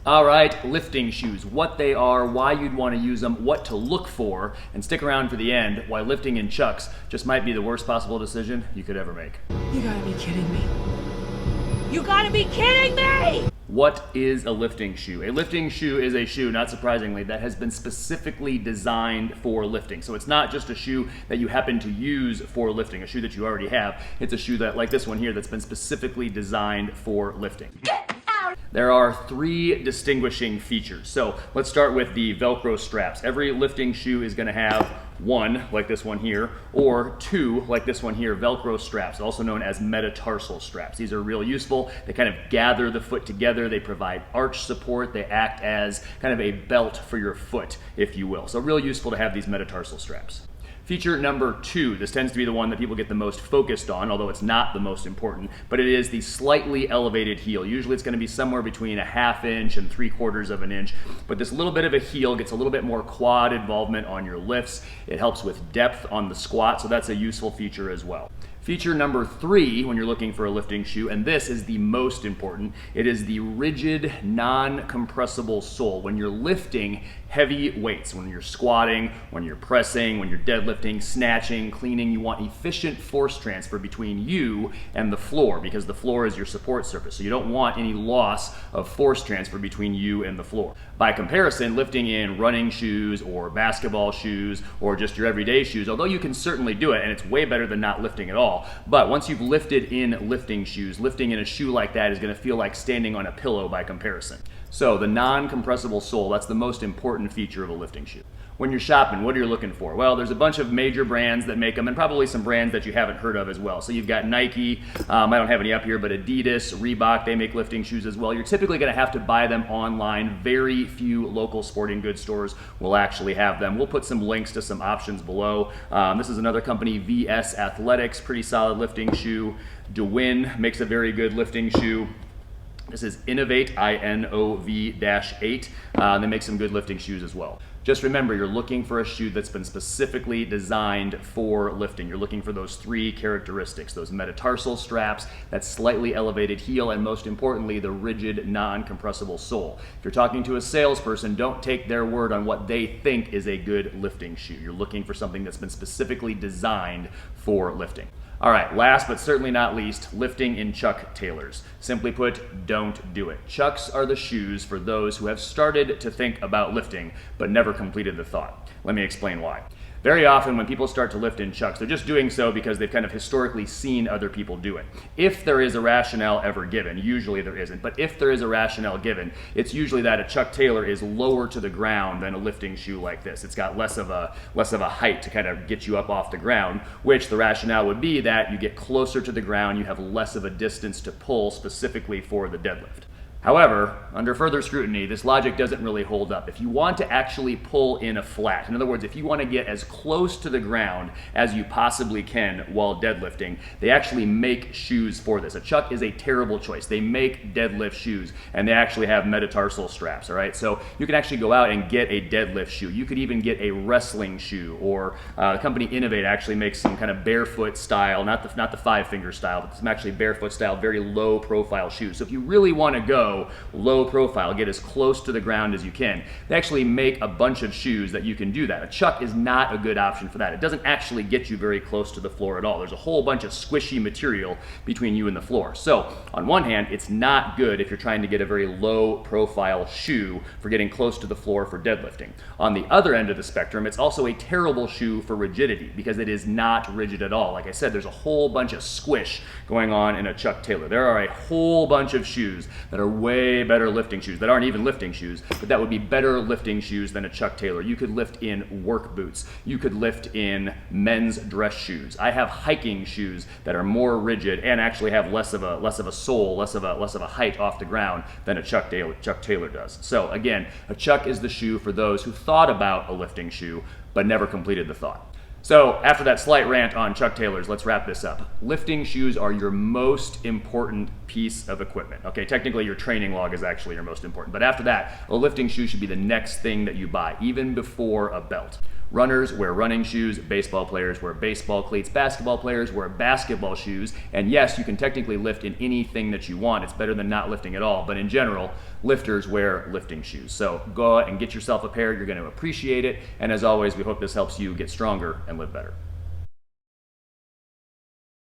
All right, lifting shoes, what they are, why you'd want to use them, what to look for, and stick around for the end, why lifting in Chucks just might be the worst possible decision you could ever make. You gotta be kidding me. You gotta be kidding me! What is a lifting shoe? A lifting shoe is a shoe, not surprisingly, that has been specifically designed for lifting. So it's not just a shoe that you happen to use for lifting, a shoe that you already have. It's a shoe that, like this one here, that's been specifically designed for lifting. There are 3 distinguishing features. So let's start with the Velcro straps. Every lifting shoe is going to have 1, like this one here, or 2, like this one here, Velcro straps, also known as metatarsal straps. These are real useful. They kind of gather the foot together. They provide arch support. They act as kind of a belt for your foot, if you will. So real useful to have these metatarsal straps. Feature number 2, this tends to be the one that people get the most focused on, although it's not the most important, but it is the slightly elevated heel. Usually it's going to be somewhere between a 1/2 inch and 3/4 of an inch, but this little bit of a heel gets a little bit more quad involvement on your lifts. It helps with depth on the squat, so that's a useful feature as well. Feature number 3 when you're looking for a lifting shoe, and this is the most important, it is the rigid, non-compressible sole. When you're lifting heavy weights, when you're squatting, when you're pressing, when you're deadlifting, snatching, cleaning, you want efficient force transfer between you and the floor, because the floor is your support surface. So you don't want any loss of force transfer between you and the floor. By comparison, lifting in running shoes or basketball shoes or just your everyday shoes, although you can certainly do it, and it's way better than not lifting at all, but once you've lifted in lifting shoes, lifting in a shoe like that is going to feel like standing on a pillow by comparison. So the non-compressible sole, that's the most important feature of a lifting shoe. When you're shopping, what are you looking for? Well, there's a bunch of major brands that make them, and probably some brands that you haven't heard of as well. So you've got Nike, I don't have any up here, but Adidas, Reebok, they make lifting shoes as well. You're typically going to have to buy them online. Very few local sporting goods stores will actually have them. We'll put some links to some options below. This is another company, VS Athletics, pretty solid lifting shoe. DeWin makes a very good lifting shoe. This is Innovate, INOV-8. They make some good lifting shoes as well. Just remember, you're looking for a shoe that's been specifically designed for lifting. You're looking for those 3 characteristics, those metatarsal straps, that slightly elevated heel, and most importantly, the rigid, non-compressible sole. If you're talking to a salesperson, don't take their word on what they think is a good lifting shoe. You're looking for something that's been specifically designed for lifting. All right, last but certainly not least, lifting in Chuck Taylors. Simply put, don't do it. Chucks are the shoes for those who have started to think about lifting, but never completed the thought. Let me explain why. Very often when people start to lift in Chucks, they're just doing so because they've kind of historically seen other people do it. If there is a rationale ever given, usually there isn't, but if there is a rationale given, it's usually that a Chuck Taylor is lower to the ground than a lifting shoe like this. It's got less of a height to kind of get you up off the ground, which the rationale would be that you get closer to the ground, you have less of a distance to pull specifically for the deadlift. However, under further scrutiny, this logic doesn't really hold up. If you want to actually pull in a flat, in other words, if you want to get as close to the ground as you possibly can while deadlifting, they actually make shoes for this. A Chuck is a terrible choice. They make deadlift shoes, and they actually have metatarsal straps, all right? So you can actually go out and get a deadlift shoe. You could even get a wrestling shoe, or the company Innovate actually makes some kind of barefoot style, not the 5-finger style, but some actually barefoot style, very low profile shoes. So if you really want to go low profile, get as close to the ground as you can, they actually make a bunch of shoes that you can do that. A Chuck is not a good option for that. It doesn't actually get you very close to the floor at all. There's a whole bunch of squishy material between you and the floor. So on one hand, it's not good if you're trying to get a very low profile shoe for getting close to the floor for deadlifting. On the other end of the spectrum, it's also a terrible shoe for rigidity because it is not rigid at all. Like I said, there's a whole bunch of squish going on in a Chuck Taylor. There are a whole bunch of shoes that are way better lifting shoes, that aren't even lifting shoes, but that would be better lifting shoes than a Chuck Taylor. You could lift in work boots. You could lift in men's dress shoes. I have hiking shoes that are more rigid and actually have less of a sole, less of a height off the ground than a Chuck Taylor does. So again, a Chuck is the shoe for those who thought about a lifting shoe but never completed the thought. So after that slight rant on Chuck Taylors, let's wrap this up. Lifting shoes are your most important piece of equipment. Okay, technically your training log is actually your most important, but after that, a lifting shoe should be the next thing that you buy, even before a belt. Runners wear running shoes, baseball players wear baseball cleats, basketball players wear basketball shoes, and yes, you can technically lift in anything that you want. It's better than not lifting at all, but in general, lifters wear lifting shoes. So go out and get yourself a pair. You're going to appreciate it, and as always, we hope this helps you get stronger and live better.